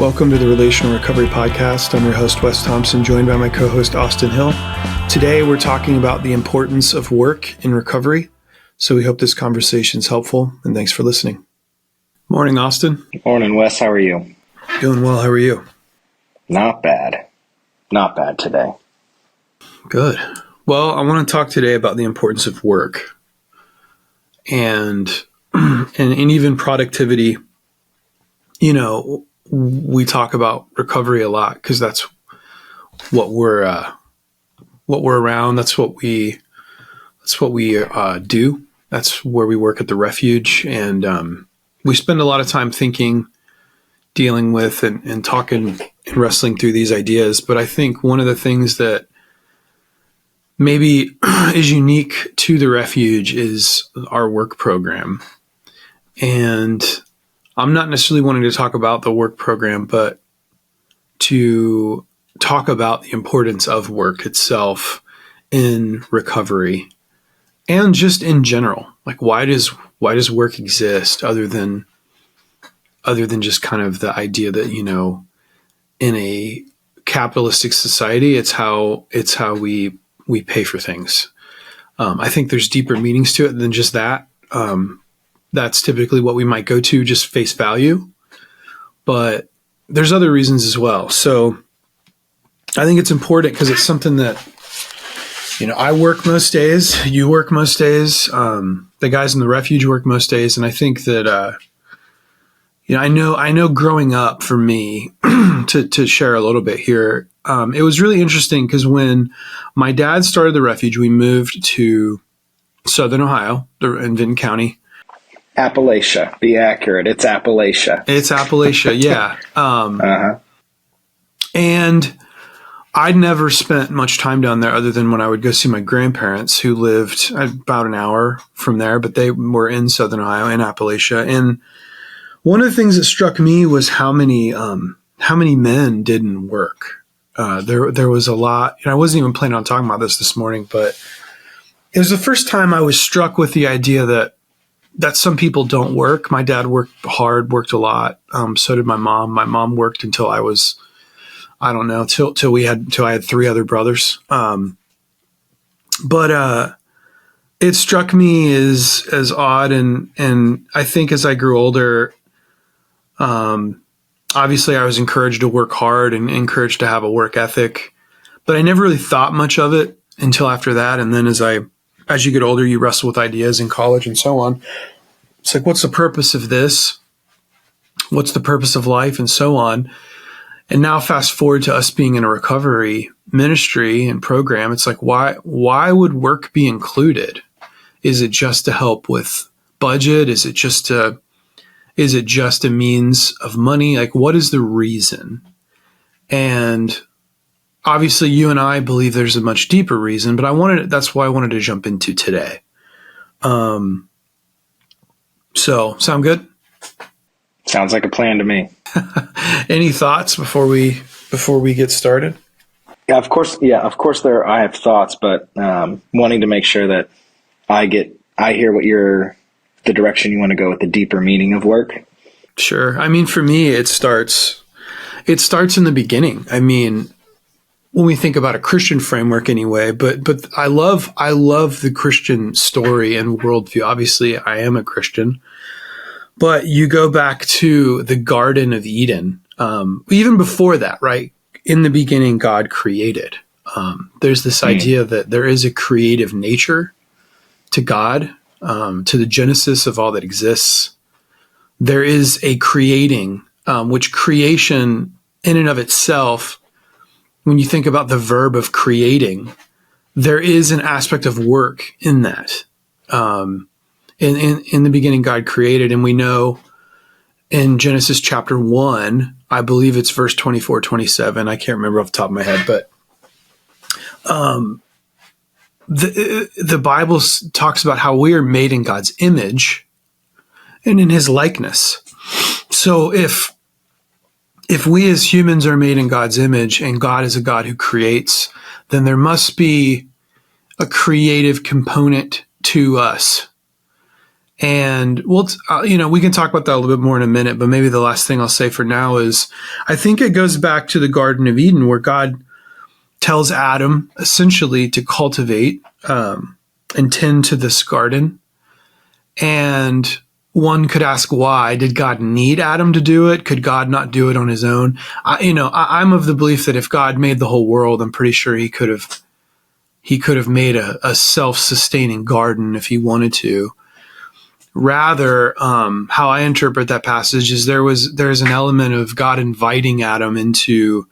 Welcome to the Relational Recovery Podcast. I'm your host, Wes Thompson, joined by my co-host, Austin Hill. Today, we're talking about the importance of work in recovery. So we hope this conversation is helpful, and thanks for listening. Morning, Austin. Morning, Wes. How are you? Doing well. How are you? Not bad. Not bad today. Good. Well, I want to talk today about the importance of work and even productivity. You know, we talk about recovery a lot because that's what we're around. That's what we do. That's where we work at the refuge, and we spend a lot of time thinking, dealing with, and talking and wrestling through these ideas. But I think one of the things that maybe is unique to the refuge is our work program. And I'm not necessarily wanting to talk about the work program, but to talk about the importance of work itself in recovery and just in general. Like, why does work exist other than just kind of the idea that, you know, in a capitalistic society, it's how we pay for things. I think there's deeper meanings to it than just that. That's typically what we might go to, just face value. But there's other reasons as well. So I think it's important because it's something that, you know, I work most days, you work most days, the guys in the refuge work most days. And I think that, you know, I know growing up for me, to share a little bit here, it was really interesting because when my dad started the refuge, we moved to Southern Ohio in Vinton County. Appalachia. Be accurate. It's Appalachia. It's Appalachia, yeah. And I'd never spent much time down there other than when I would go see my grandparents who lived about an hour from there, but they were in Southern Ohio, in Appalachia. And one of the things that struck me was how many men didn't work. There was a lot, and I wasn't even planning on talking about this morning, but it was the first time I was struck with the idea that some people don't work. My dad worked hard, worked a lot. So did my mom. My mom worked until I was, I don't know, till I had three other brothers. But it struck me as odd. And I think as I grew older, obviously I was encouraged to work hard and encouraged to have a work ethic, but I never really thought much of it until after that. And then as you get older, you wrestle with ideas in college and so on. It's like, what's the purpose of this? What's the purpose of life? And so on. And now fast forward to us being in a recovery ministry and program. It's like, why would work be included? Is it just to help with budget? Is it just a means of money? Like, what is the reason? And obviously you and I believe there's a much deeper reason, but that's why I wanted to jump into today. So sound good? Sounds like a plan to me. Any thoughts before we get started? Yeah, of course I have thoughts, but wanting to make sure that I hear the direction you want to go with the deeper meaning of work. Sure. I mean, for me, it starts in the beginning. I mean, when we think about a Christian framework anyway, but I love the Christian story and worldview. Obviously, I am a Christian, but you go back to the Garden of Eden, even before that, right? In the beginning, God created. There's this idea that there is a creative nature to God, to the genesis of all that exists. There is a creating, which creation in and of itself, when you think about the verb of creating, there is an aspect of work in that. In the beginning, God created, and we know in Genesis chapter 1, I believe it's verse 24, 27. I can't remember off the top of my head, but the Bible talks about how we are made in God's image and in his likeness. So if we as humans are made in God's image and God is a God who creates, then there must be a creative component to us. And we can talk about that a little bit more in a minute, but maybe the last thing I'll say for now is I think it goes back to the Garden of Eden, where God tells Adam essentially to cultivate and tend to this garden. And one could ask, why? Did God need Adam to do it? Could God not do it on his own? I'm of the belief that if God made the whole world, I'm pretty sure he could have made a self-sustaining garden if he wanted to. Rather, how I interpret that passage is there's an element of God inviting Adam into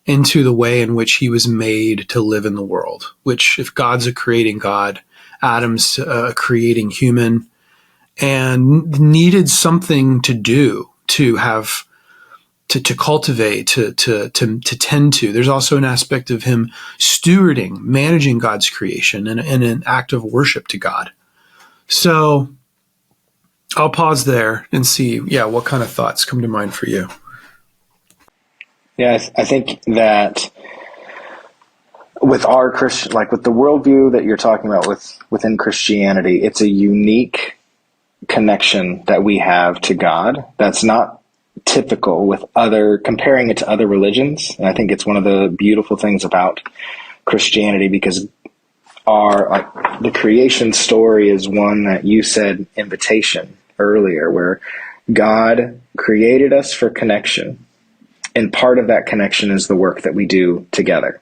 the way in which he was made to live in the world, which if God's a creating God, Adam's a creating human, and needed something to do, to have, to cultivate, to tend to. There's also an aspect of him stewarding, managing God's creation and an act of worship to God. So I'll pause there and see, what kind of thoughts come to mind for you. Yeah, I think that with our Christian, like with the worldview that you're talking about within Christianity, it's a unique connection that we have to God that's not typical with comparing it to other religions. And I think it's one of the beautiful things about Christianity, because the creation story is one that you said invitation earlier, where God created us for connection. And part of that connection is the work that we do together.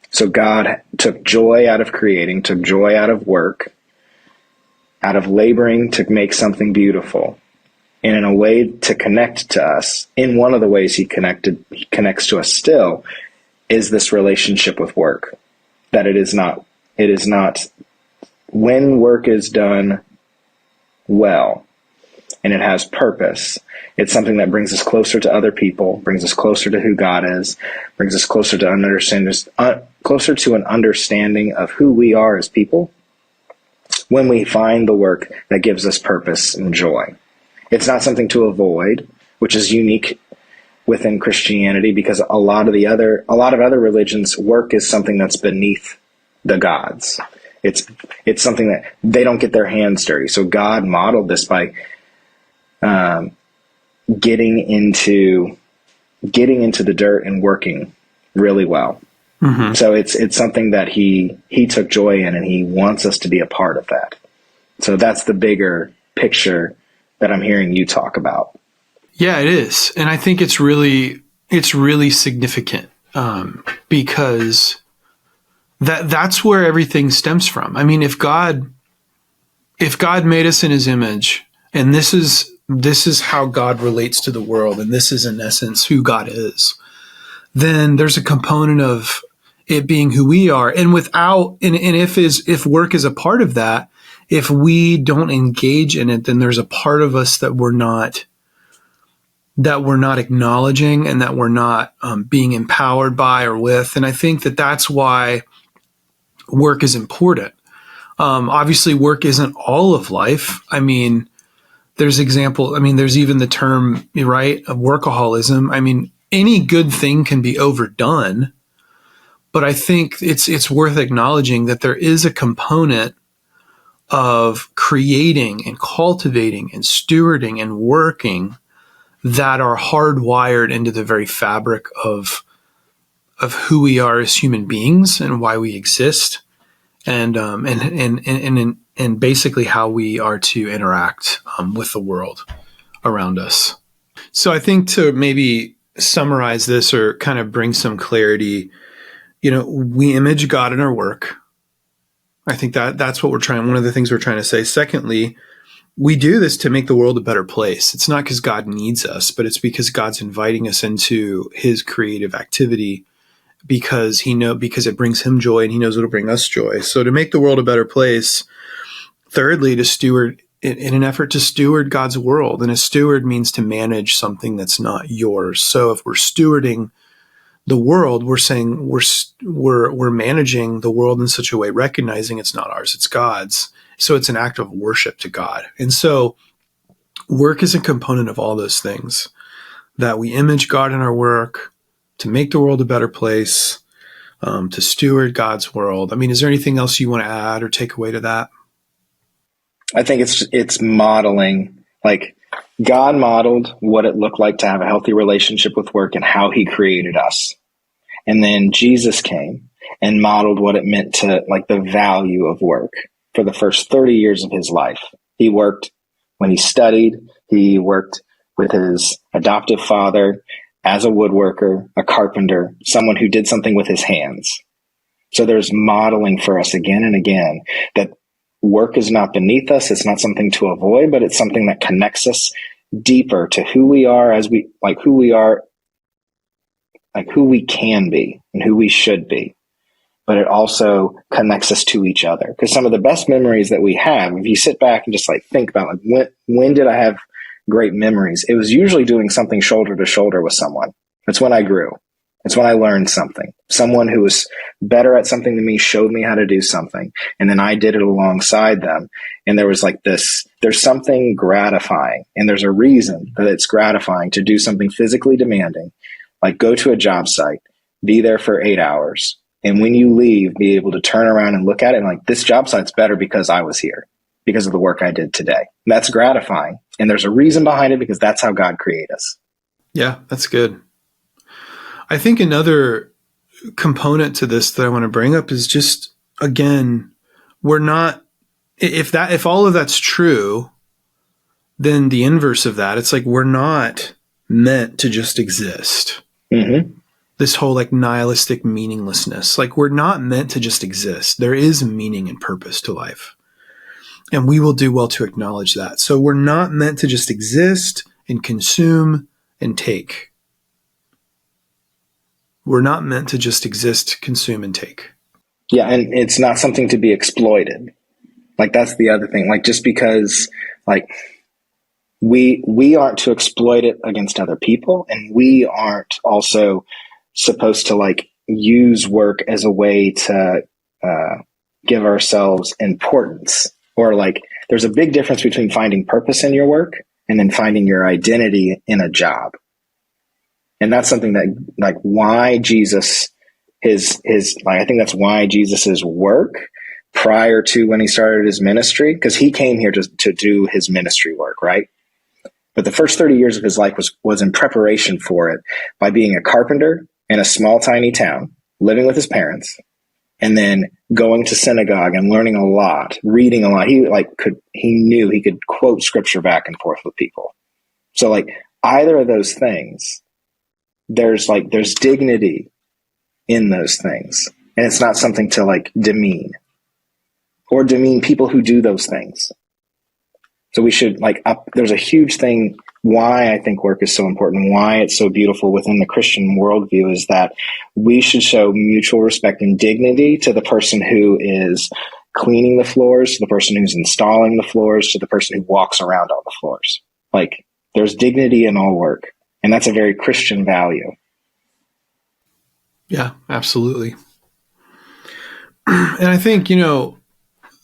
So God took joy out of creating, took joy out of work, out of laboring to make something beautiful. And in a way to connect to us, in one of the ways he connects to us still, is this relationship with work. That it is not, when work is done well and it has purpose, it's something that brings us closer to other people, brings us closer to who God is, brings us closer to an understanding of who we are as people, when we find the work that gives us purpose and joy. It's not something to avoid, which is unique within Christianity, because a lot of other religions, work is something that's beneath the gods. It's something that they don't get their hands dirty. So God modeled this by getting into the dirt and working really well. Mm-hmm. So it's something that he took joy in, and he wants us to be a part of that. So that's the bigger picture that I'm hearing you talk about. Yeah, it is. And I think it's really significant, because that's where everything stems from. I mean, if God made us in his image, and this is how God relates to the world, and this is in essence who God is, then there's a component of it being who we are. And if work is a part of that, if we don't engage in it, then there's a part of us that we're not acknowledging, and that we're not being empowered by or with. And I think that's why work is important. Obviously, work isn't all of life. I mean, there's even the term, right, of workaholism. I mean, any good thing can be overdone, but I think it's worth acknowledging that there is a component of creating and cultivating and stewarding and working that are hardwired into the very fabric of who we are as human beings and why we exist, and basically how we are to interact with the world around us. So I think, to maybe summarize this or kind of bring some clarity, we image God in our work. I think that's what one of the things we're trying to say. Secondly, we do this to make the world a better place. It's not because God needs us, but it's because God's inviting us into his creative activity, because it brings him joy, and he knows it'll bring us joy. So to make the world a better place. Thirdly, to steward, in an effort to steward God's world. And a steward means to manage something that's not yours. So if we're stewarding the world, we're saying we're managing the world in such a way, recognizing it's not ours, it's God's. So it's an act of worship to God. And so work is a component of all those things, that we image God in our work, to make the world a better place, to steward God's world. I mean, is there anything else you want to add or take away to that? I think it's modeling, like God modeled what it looked like to have a healthy relationship with work and how he created us. And then Jesus came and modeled what it meant to, like, the value of work for the first 30 years of his life. He worked when he studied, he worked with his adoptive father as a woodworker, a carpenter, someone who did something with his hands. So there's modeling for us again and again that work is not beneath us. It's not something to avoid, but it's something that connects us deeper to who we are who we are, like who we can be and who we should be. But it also connects us to each other. Because some of the best memories that we have, if you sit back and just like think about, like, when did I have great memories? It was usually doing something shoulder to shoulder with someone. That's when I grew. It's when I learned something. Someone who was better at something than me showed me how to do something. And then I did it alongside them. And there was like this, there's something gratifying. And there's a reason that it's gratifying to do something physically demanding, like go to a job site, be there for 8 hours. And when you leave, be able to turn around and look at it and like, this job site's better because I was here, because of the work I did today. That's gratifying. And there's a reason behind it, because that's how God created us. Yeah, that's good. I think another component to this that I want to bring up is just, again, we're not, if all of that's true, then the inverse of that, it's like we're not meant to just exist. Mm-hmm. This whole like nihilistic meaninglessness, like we're not meant to just exist. There is meaning and purpose to life. And we will do well to acknowledge that. So we're not meant to just exist and consume and take. We're not meant to just exist, consume, and take. Yeah, and it's not something to be exploited. Like, that's the other thing. Like, just because, like, we aren't to exploit it against other people, and we aren't also supposed to, like, use work as a way to give ourselves importance. Or, like, there's a big difference between finding purpose in your work and then finding your identity in a job. And that's something that, like, why Jesus, I think that's why Jesus's work prior to when he started his ministry, because he came here to do his ministry work, right? But the first 30 years of his life was in preparation for it by being a carpenter in a small, tiny town, living with his parents, and then going to synagogue and learning a lot, reading a lot. He knew he could quote scripture back and forth with people. So, like, either of those things, there's dignity in those things. And it's not something to, like, demean people who do those things. So we should, like, there's a huge thing why I think work is so important, why it's so beautiful within the Christian worldview, is that we should show mutual respect and dignity to the person who is cleaning the floors, to the person who's installing the floors, to the person who walks around on the floors. Like, there's dignity in all work. And that's a very Christian value. Yeah, absolutely. And I think,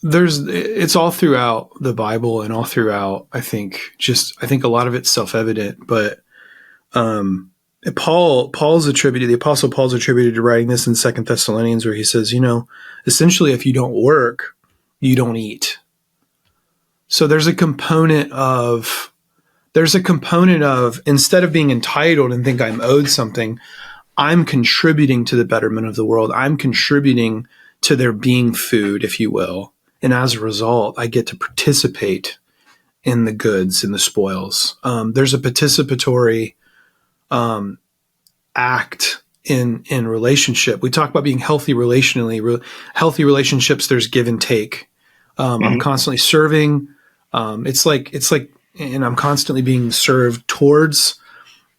it's all throughout the Bible and all throughout, I think a lot of it's self-evident, but the Apostle Paul's attributed to writing this in 2 Thessalonians, where he says, essentially, if you don't work, you don't eat. So there's a component of, instead of being entitled and think I'm owed something, I'm contributing to the betterment of the world. I'm contributing to there being food, if you will. And as a result, I get to participate in the goods and the spoils. There's a participatory act in relationship. We talk about being healthy relationally. Healthy relationships, there's give and take. I'm constantly serving. It's like, and I'm constantly being served towards.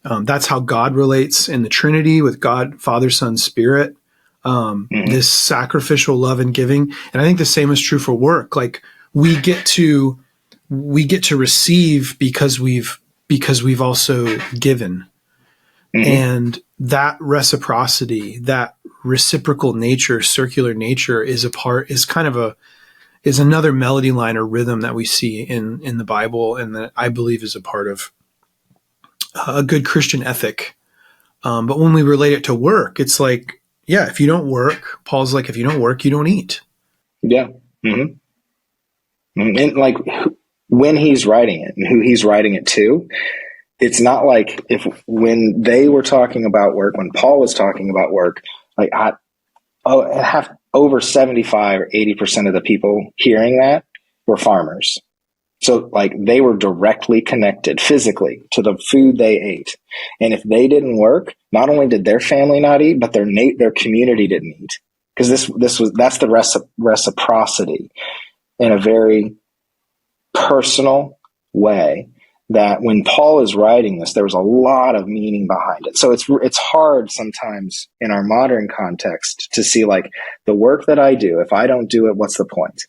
That's how God relates in the Trinity with God, Father, Son, Spirit. This sacrificial love and giving. And I think the same is true for work. Like, we get to receive because we've also given. And that reciprocity, that reciprocal nature, circular nature is another melody line or rhythm that we see in the Bible, and that I believe is a part of a good Christian ethic. But when we relate it to work, it's like, yeah, if you don't work, Paul's like, if you don't work, you don't eat. Yeah. Mm-hmm. And like when he's writing it and who he's writing it to, it's not like when they were talking about work, when Paul was talking about work, like have over 75 or 80% of the people hearing that were farmers. So like they were directly connected physically to the food they ate. And if they didn't work, not only did their family not eat, but their community didn't eat. Because that's the reciprocity in a very personal way, that when Paul is writing this, there was a lot of meaning behind it. So it's hard sometimes in our modern context to see like the work that I do, if I don't do it, what's the point?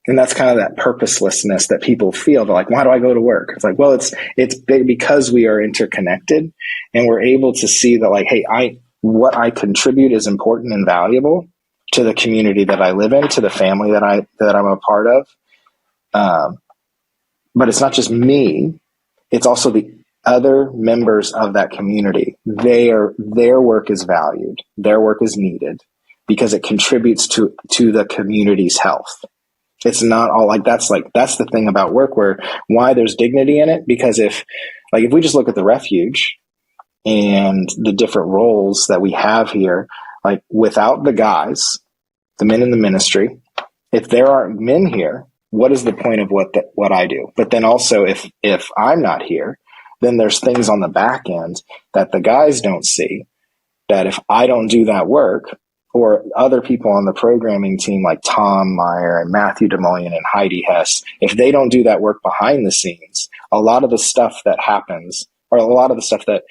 And that's kind of that purposelessness that people feel. They're like, why do I go to work? It's like, well, it's big because we are interconnected and we're able to see that like, hey, what I contribute is important and valuable to the community that I live in, to the family that I'm a part of. But it's not just me. It's also the other members of that community. Their work is valued. Their work is needed because it contributes to the community's health. It's not all that's the thing about work why there's dignity in it. Because if we just look at the refuge and the different roles that we have here, like without the guys, the men in the ministry, if there aren't men here, what is the point of what I do? But then also if I'm not here, then there's things on the back end that the guys don't see, that if I don't do that work, or other people on the programming team like Tom Meyer and Matthew DeMullion and Heidi Hess, if they don't do that work behind the scenes, a lot of the stuff that happens, or a lot of the stuff that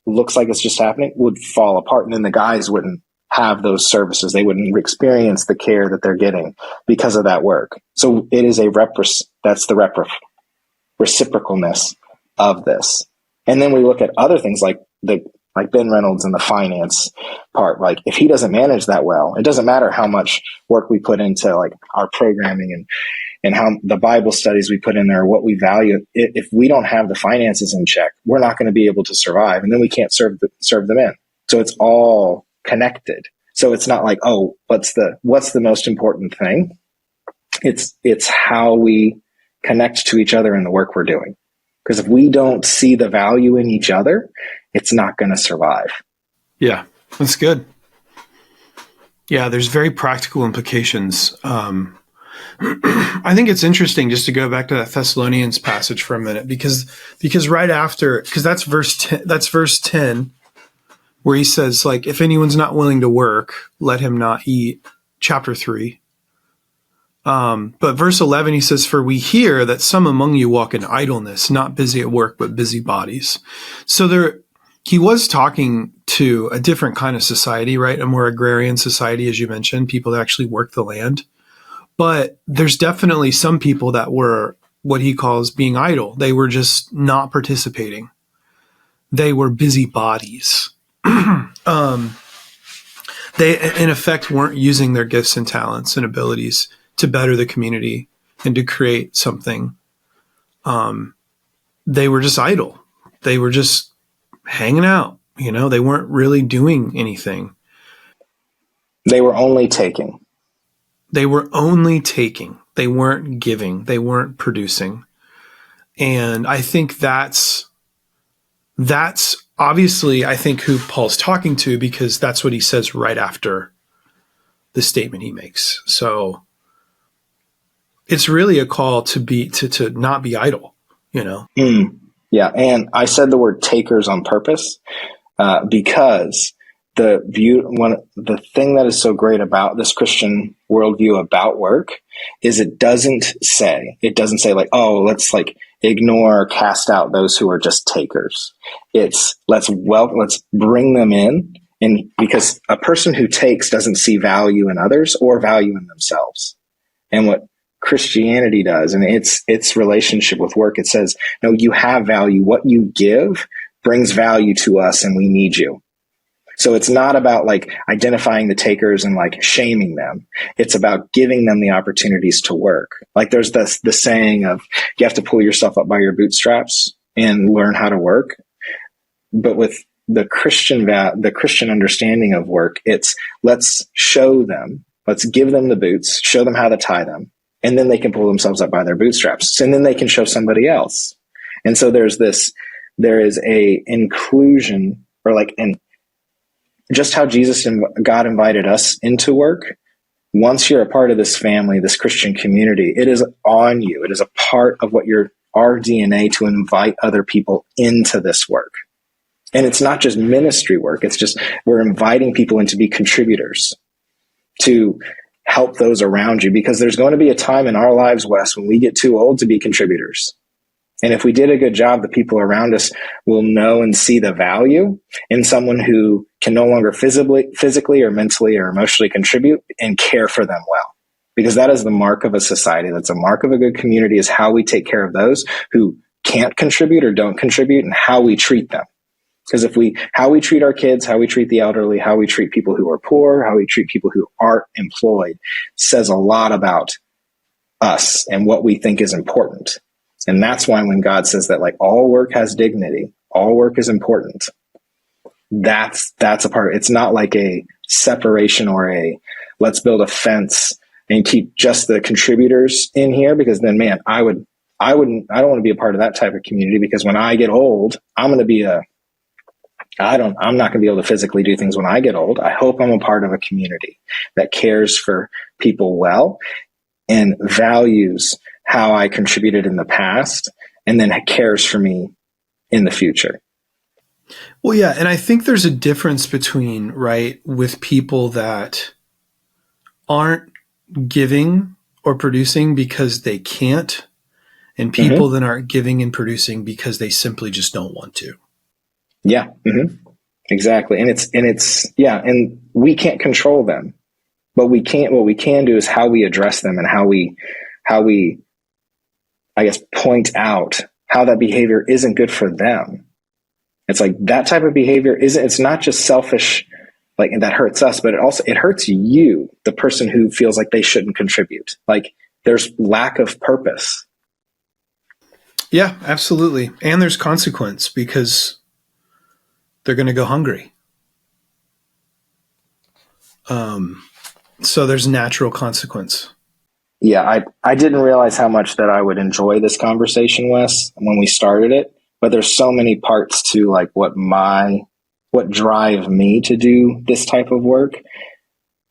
looks like it's just happening, would fall apart. And then the guys wouldn't have those services. They wouldn't experience the care that they're getting because of that work. So it is that's the reciprocalness of this. And then we look at other things like Ben Reynolds and the finance part. Like if he doesn't manage that well, it doesn't matter how much work we put into like our programming and how the Bible studies we put in there, what we value. If we don't have the finances in check, we're not going to be able to survive. And then we can't serve them in. So it's all connected. So it's not like, oh, what's the most important thing? It's how we connect to each other in the work we're doing. Because if we don't see the value in each other, it's not going to survive. Yeah, that's good. Yeah, there's very practical implications. I think it's interesting just to go back to that Thessalonians passage for a minute, because right after, because that's verse 10, where he says, like, if anyone's not willing to work, let him not eat. Chapter 3. But verse 11, he says, for we hear that some among you walk in idleness, not busy at work, but busy bodies. So he was talking to a different kind of society, right? A more agrarian society, as you mentioned, people that actually work the land. But there's definitely some people that were what he calls being idle. They were just not participating. They were busy bodies. They, in effect, weren't using their gifts and talents and abilities to better the community and to create something. They were just idle. They were just hanging out. They weren't really doing anything. They were only taking. They were only taking. They weren't giving. They weren't producing. And I think that's obviously, I think, who Paul's talking to, because that's what he says right after the statement he makes. So it's really a call to not be idle, Yeah. And I said the word takers on purpose, because the thing that is so great about this Christian worldview about work is it doesn't say like, oh, let's like ignore or cast out those who are just takers. It's let's bring them in. And because a person who takes doesn't see value in others or value in themselves. And what Christianity does, and its relationship with work, it says, no, you have value. What you give brings value to us, and we need you. So it's not about like identifying the takers and like shaming them. It's about giving them the opportunities to work. Like there's the saying of you have to pull yourself up by your bootstraps and learn how to work. But with the Christian understanding of work, it's let's show them, let's give them the boots, show them how to tie them, and then they can pull themselves up by their bootstraps, and then they can show somebody else. And so there is a inclusion, or like, and just how Jesus and God invited us into work. Once you're a part of this family, this Christian community, it is on you. It is a part of our DNA to invite other people into this work. And it's not just ministry work. It's just, we're inviting people in to be contributors, to help those around you, because there's going to be a time in our lives, Wes, when we get too old to be contributors. And if we did a good job, the people around us will know and see the value in someone who can no longer physically or mentally or emotionally contribute and care for them well. Because that is the mark of a society. That's a mark of a good community, is how we take care of those who can't contribute or don't contribute, and how we treat them. Because how we treat our kids, how we treat the elderly, how we treat people who are poor, how we treat people who aren't employed, says a lot about us and what we think is important. And that's why when God says that, like, all work has dignity, all work is important, that's a part. It's not like a separation or a let's build a fence and keep just the contributors in here, because then, man, I don't want to be a part of that type of community, because when I get old, I'm not going to be able to physically do things when I get old. I hope I'm a part of a community that cares for people well and values how I contributed in the past, and then cares for me in the future. Well, yeah. And I think there's a difference between, right, with people that aren't giving or producing because they can't, and people that aren't giving and producing because they simply just don't want to. Yeah, exactly. And we can't control them, but what we can do is how we address them, and how we, I guess, point out how that behavior isn't good for them. It's like that type of behavior it's not just selfish, like, that hurts us, but it hurts you, the person who feels like they shouldn't contribute. Like, there's lack of purpose. Yeah, absolutely. And there's consequence, because they're going to go hungry. So there's natural consequence. Yeah, I didn't realize how much that I would enjoy this conversation, Wes, when we started it. But there's so many parts to, like, what drive me to do this type of work.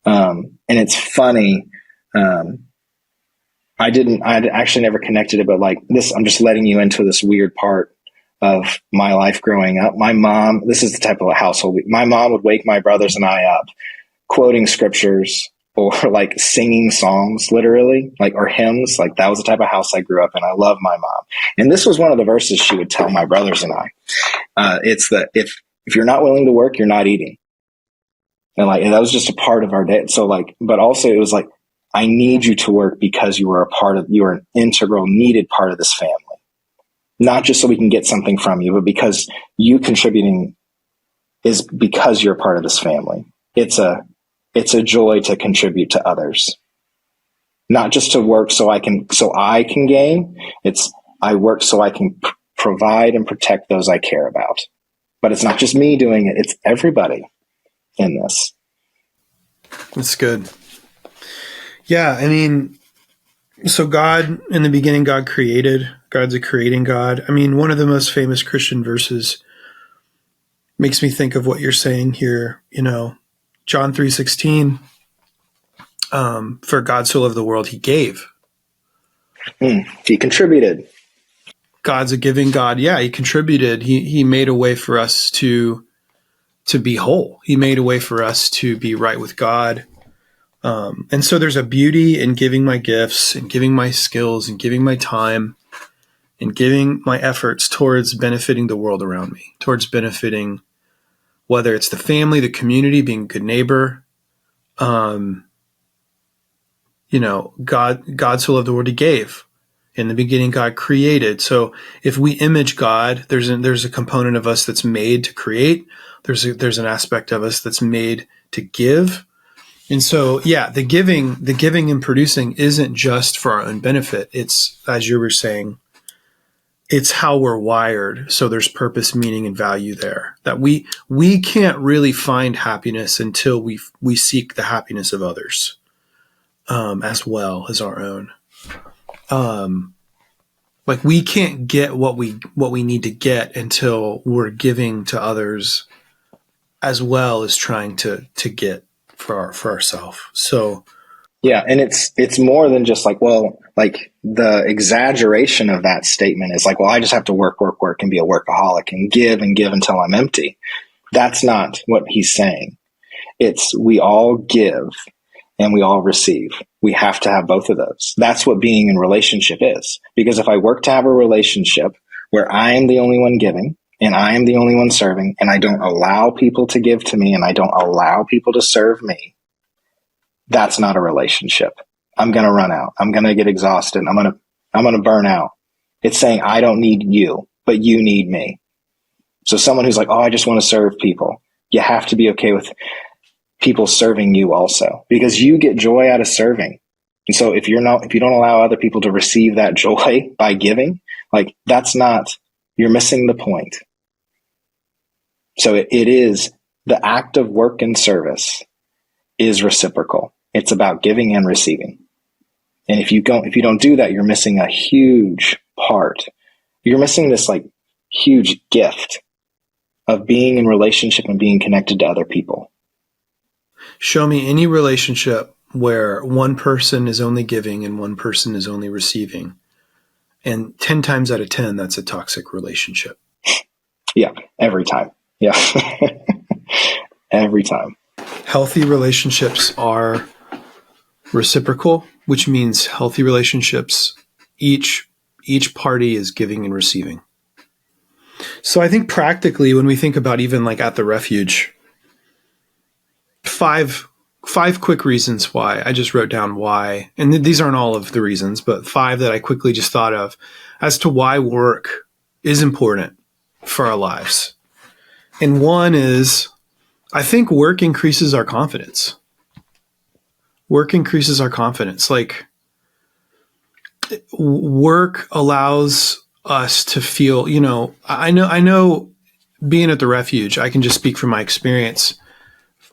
And it's funny. I'd actually never connected it, but like this, I'm just letting you into this weird part of my life growing up. My mom, this is the type of household, my mom would wake my brothers and I up quoting scriptures, or like singing songs, literally, like, or hymns. Like, that was the type of house I grew up in. I love my mom. And this was one of the verses she would tell my brothers and I. It's that if you're not willing to work, you're not eating. And that was just a part of our day. So like, but also it was like, I need you to work because you are an integral, needed part of this family. Not just so we can get something from you, but because you contributing is because you're a part of this family. It's a joy to contribute to others, not just to work so I can gain. It's, I work so I can provide and protect those I care about. But it's not just me doing it. It's everybody in this. That's good. Yeah. I mean, so God, in the beginning, God created. God's a creating God. I mean, one of the most famous Christian verses makes me think of what you're saying here. John 3:16, for God so loved the world, he gave. He contributed. God's a giving God. Yeah, he contributed. He made a way for us to be whole. He made a way for us to be right with God. And so there's a beauty in giving my gifts and giving my skills and giving my time and giving my efforts towards benefiting the world around me, towards benefiting, whether it's the family, the community, being a good neighbor. God so loved the world, he gave. In the beginning, God created. So if we image God, there's a component of us that's made to create. There's an aspect of us that's made to give. And so, yeah, the giving and producing isn't just for our own benefit. It's, as you were saying, it's how we're wired. So there's purpose, meaning, and value there. That we can't really find happiness until we seek the happiness of others, as well as our own. Like we can't get what we need to get until we're giving to others as well as trying to get for ourselves. So Yeah, and it's more than just like, well, like the exaggeration of that statement is like, well, I just have to work, work, work and be a workaholic and give until I'm empty. That's not what he's saying. It's we all give and we all receive. We have to have both of those. That's what being in relationship is. Because if I work to have a relationship where I am the only one giving and I am the only one serving and I don't allow people to give to me and I don't allow people to serve me, that's not a relationship. I'm going to run out. I'm going to get exhausted. I'm going to burn out. It's saying I don't need you, but you need me. So someone who's like, oh, I just want to serve people. You have to be okay with people serving you also, because you get joy out of serving. And so if you don't allow other people to receive that joy by giving, like you're missing the point. So it is the act of work and service is reciprocal. It's about giving and receiving. And if you don't do that, you're missing a huge part. You're missing this like huge gift of being in relationship and being connected to other people. Show me any relationship where one person is only giving and one person is only receiving. And 10 times out of 10, that's a toxic relationship. Yeah, every time. Yeah. Every time. Healthy relationships are reciprocal, which means healthy relationships, each party is giving and receiving. So I think practically when we think about even like at the refuge, five quick reasons why. I just wrote down why, and these aren't all of the reasons, but 5 that I quickly just thought of as to why work is important for our lives. And one is, I think work increases our confidence. Work increases our confidence. Like work allows us to feel, I know being at the refuge, I can just speak from my experience.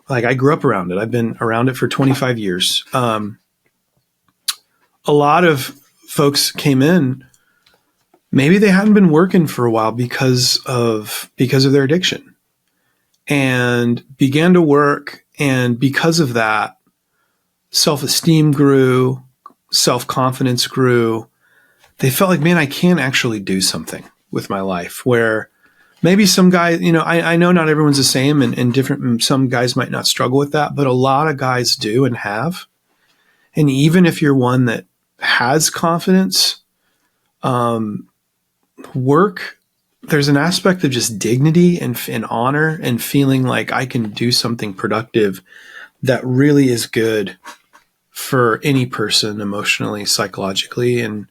Like I grew up around it. I've been around it for 25 years. A lot of folks came in, maybe they hadn't been working for a while because of their addiction, and began to work. And because of that, self-esteem grew, self-confidence grew. They felt like, man, I can actually do something with my life, where maybe some guys, I know not everyone's the same, and different. Some guys might not struggle with that, but a lot of guys do and have. And even if you're one that has confidence, work, there's an aspect of just dignity and honor and feeling like I can do something productive that really is good for any person emotionally, psychologically, and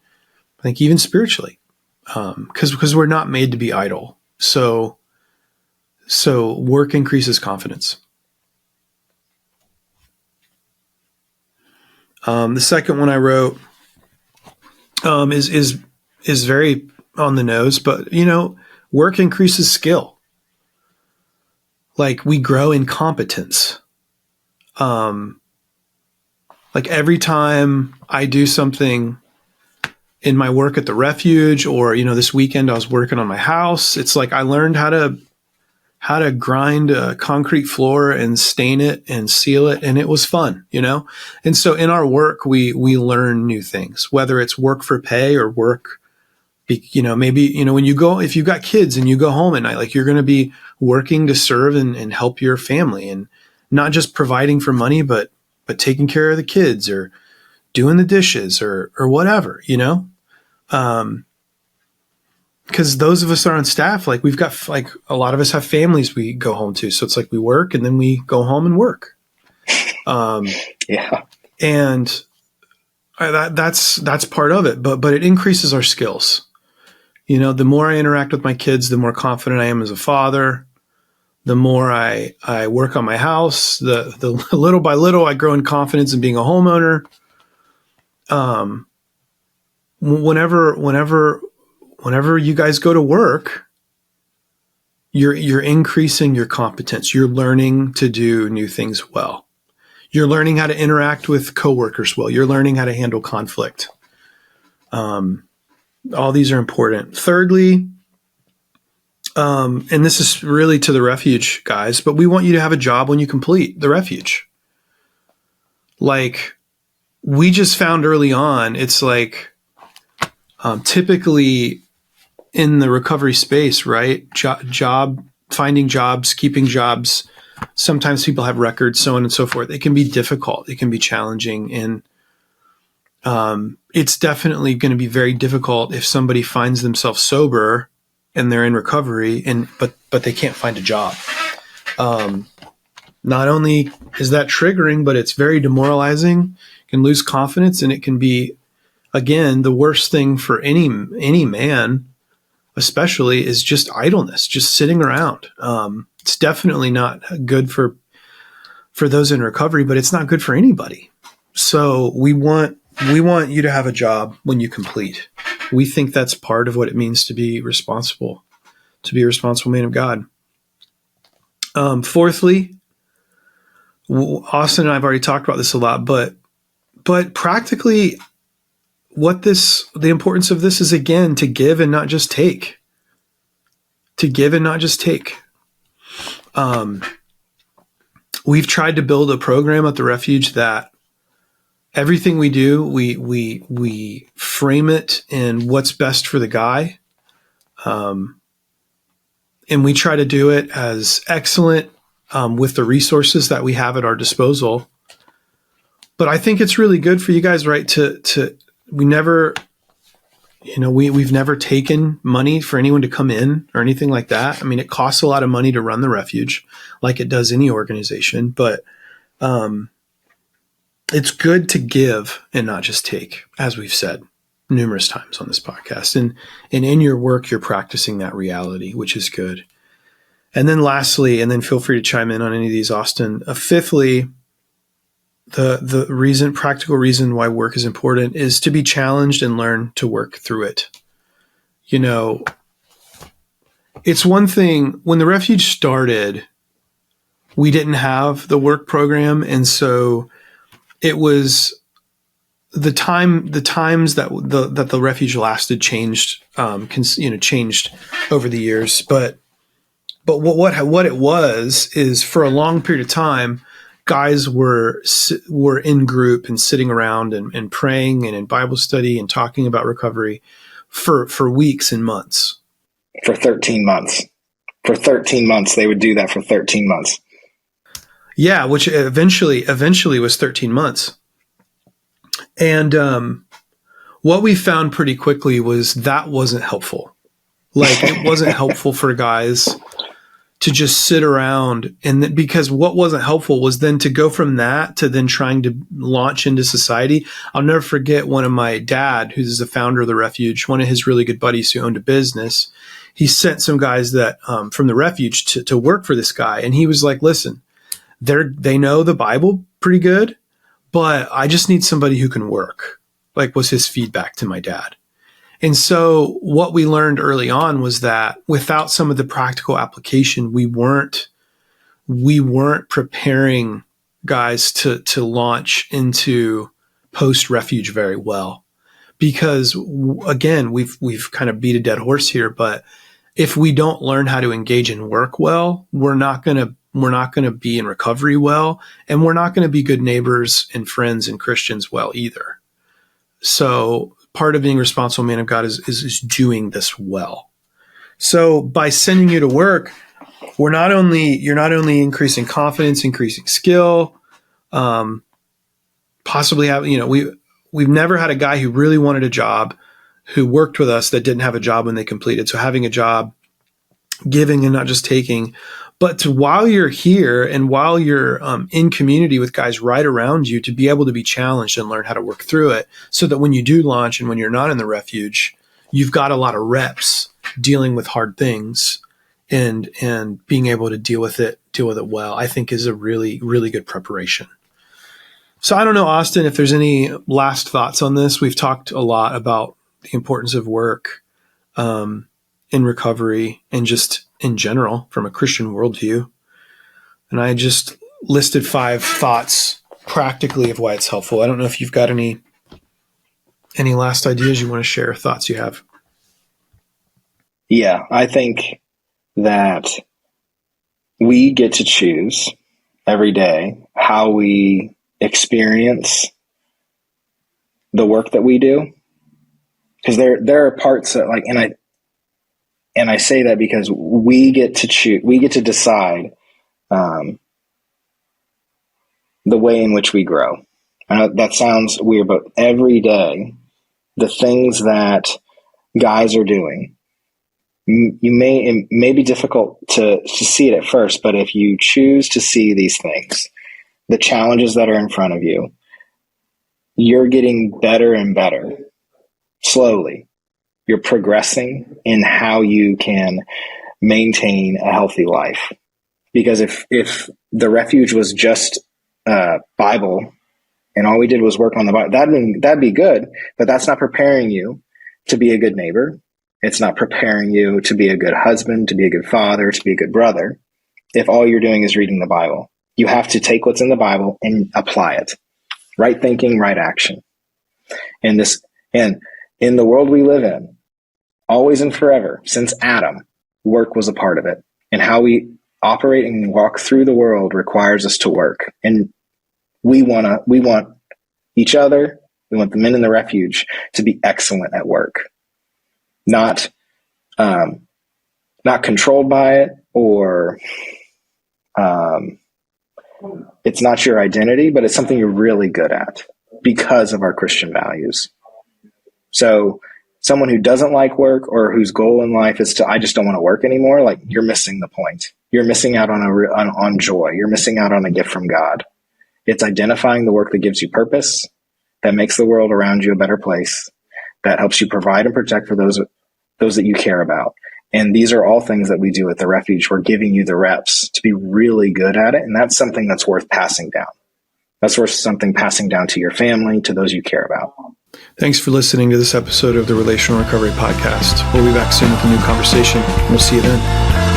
I think even spiritually, because we're not made to be idle. So work increases confidence. The second one I wrote is very on the nose, but work increases skill. Like we grow in competence. Like every time I do something in my work at the refuge, or this weekend I was working on my house, it's like I learned how to grind a concrete floor and stain it and seal it, and it was fun, And so in our work, we learn new things, whether it's work for pay or work, maybe when you go, if you've got kids and you go home at night, like you're going to be working to serve and help your family, and not just providing for money, but taking care of the kids or doing the dishes or whatever, because those of us are on staff, like we've got, like a lot of us have families we go home to. So it's like we work and then we go home and work. Yeah. And that's part of it, but it increases our skills. The more I interact with my kids, the more confident I am as a father. The more I work on my house, the little by little I grow in confidence in being a homeowner. Whenever you guys go to work, you're increasing your competence. You're learning to do new things well. You're learning how to interact with coworkers well. You're learning how to handle conflict. All these are important. Thirdly, and this is really to the refuge guys, but we want you to have a job when you complete the refuge. Like we just found early on, it's like typically in the recovery space, right? Job, finding jobs, keeping jobs. Sometimes people have records, so on and so forth. It can be difficult. It can be challenging. And it's definitely going to be very difficult if somebody finds themselves sober and they're in recovery but they can't find a job. Not only is that triggering, but it's very demoralizing, can lose confidence, and it can be, again, the worst thing for any man, especially, is just idleness, just sitting around. It's definitely not good for those in recovery, but it's not good for anybody. So we want you to have a job when you complete. We think that's part of what it means to be responsible, a responsible man of God. Fourthly, Austin and I have already talked about this a lot, but practically the importance of this is, again, to give and not just take. To give and not just take. We've tried to build a program at the refuge that everything we do, we frame it in what's best for the guy. And we try to do it as excellent with the resources that we have at our disposal. But I think it's really good for you guys, right? We've never taken money for anyone to come in or anything like that. I mean, it costs a lot of money to run the refuge, like it does any organization, but it's good to give and not just take, as we've said numerous times on this podcast. And in your work, you're practicing that reality, which is good. And then lastly, and then feel free to chime in on any of these, Austin. Fifthly, the practical reason why work is important is to be challenged and learn to work through it. You know, it's one thing when the refuge started, we didn't have the work program. And so it was the times that the refuge lasted changed, changed over the years. But what it was is, for a long period of time, guys were in group and sitting around and praying and in Bible study and talking about recovery for weeks and months. For 13 months. For 13 months, they would do that for 13 months. Yeah, which eventually was 13 months. And what we found pretty quickly was that wasn't helpful. Like, it wasn't helpful for guys to just sit around, and because what wasn't helpful was then to go from that to then trying to launch into society. I'll never forget one of my dad, who's the founder of the refuge, one of his really good buddies who owned a business. He sent some guys that from the refuge to work for this guy. And he was like, listen, they know the Bible pretty good, but I just need somebody who can work, like, was his feedback to my dad. And so what we learned early on was that without some of the practical application, we weren't preparing guys to launch into post-refuge very well. Because, again, we've kind of beat a dead horse here, but if we don't learn how to engage in work well, we're not going to be in recovery well, and we're not going to be good neighbors and friends and Christians well either. So part of being a responsible man of God is doing this well. So by sending you to work, you're not only increasing confidence, increasing skill, possibly we've never had a guy who really wanted a job who worked with us that didn't have a job when they completed. So having a job, giving and not just taking, but while you're here and while you're in community with guys right around you, to be able to be challenged and learn how to work through it, so that when you do launch and when you're not in the refuge, you've got a lot of reps dealing with hard things and being able to deal with it well, I think is a really, really good preparation. So I don't know, Austin, if there's any last thoughts on this. We've talked a lot about the importance of work in recovery and just in general from a Christian worldview. And I just listed 5 thoughts practically of why it's helpful. I don't know if you've got any Any last ideas you want to share, thoughts you have? Yeah, I think that we get to choose every day how we experience the work that we do. Because there are parts that and I say that because we get to choose, we get to decide the way in which we grow. I know that sounds weird, but every day, the things that guys are doing, it may be difficult to see it at first, but if you choose to see these things, the challenges that are in front of you, you're getting better and better slowly. You're progressing in how you can maintain a healthy life. Because if the refuge was just Bible and all we did was work on the Bible, that'd be good, but that's not preparing you to be a good neighbor. It's not preparing you to be a good husband, to be a good father, to be a good brother. If all you're doing is reading the Bible, you have to take what's in the Bible and apply it. Right thinking, right action. And in the world we live in, always and forever, since Adam, work was a part of it. And how we operate and walk through the world requires us to work. And we want each other, we want the men in the refuge to be excellent at work. Not controlled by it, or it's not your identity, but it's something you're really good at because of our Christian values. So someone who doesn't like work, or whose goal in life is I just don't want to work anymore, like, you're missing the point. You're missing out on joy. You're missing out on a gift from God. It's identifying the work that gives you purpose, that makes the world around you a better place, that helps you provide and protect for those that you care about. And these are all things that we do at the refuge. We're giving you the reps to be really good at it. And that's something that's worth passing down. That's worth something passing down to your family, to those you care about. Thanks for listening to this episode of the Relational Recovery Podcast. We'll be back soon with a new conversation. We'll see you then.